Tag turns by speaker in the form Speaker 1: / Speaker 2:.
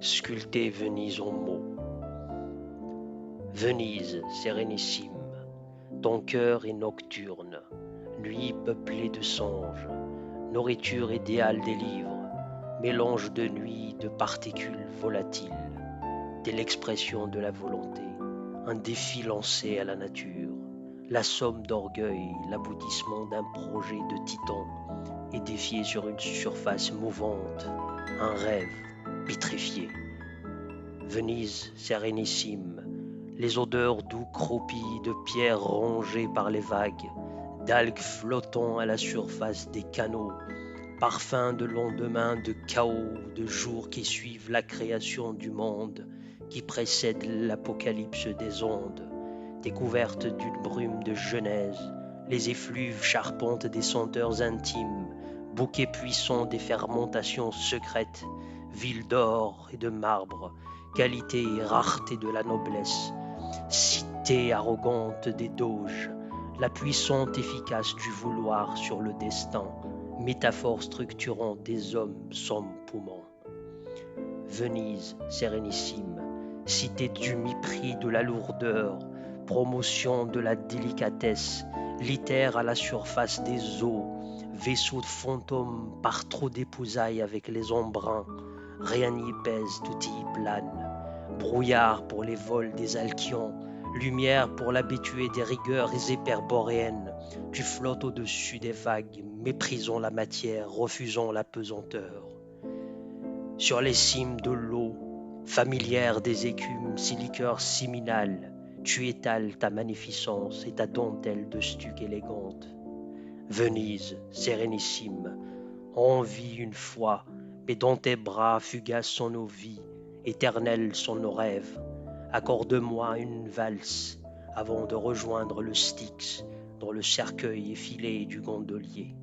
Speaker 1: sculpter Venise en mots. Venise, sérénissime, ton cœur est nocturne, nuit peuplée de songes, nourriture idéale des livres, mélange de nuit, de particules volatiles, t'es l'expression de la volonté, un défi lancé à la nature, la somme d'orgueil, l'aboutissement d'un projet de titan, édifié sur une surface mouvante, un rêve pétrifié. Venise sérénissime, les odeurs doux croupis de pierres rongées par les vagues, d'algues flottant à la surface des canaux, parfum de lendemain de chaos, de jours qui suivent la création du monde, qui précède l'apocalypse des ondes, découverte d'une brume de genèse, les effluves charpentent des senteurs intimes, bouquets puissants des fermentations secrètes, ville d'or et de marbre, qualité et rareté de la noblesse, cité arrogante des doges, la puissante efficace du vouloir sur le destin, métaphore structurante des hommes sans poumons. Venise, sérénissime, cité du mépris de la lourdeur, promotion de la délicatesse, litère à la surface des eaux, vaisseau de fantômes par trop d'épousailles avec les embruns, rien n'y pèse, tout y plane, brouillard pour les vols des alkyons, lumière pour l'habitué des rigueurs hyperboréennes, tu flottes au-dessus des vagues, méprisant la matière, refusant la pesanteur. Sur les cimes de l'eau, familière des écumes, si liqueurs séminales, tu étales ta magnificence et ta dentelle de stuc élégante. Venise, sérénissime, envie une fois, mais dans tes bras fugaces sont nos vies, éternels sont nos rêves. Accorde-moi une valse avant de rejoindre le Styx dans le cercueil effilé du gondolier.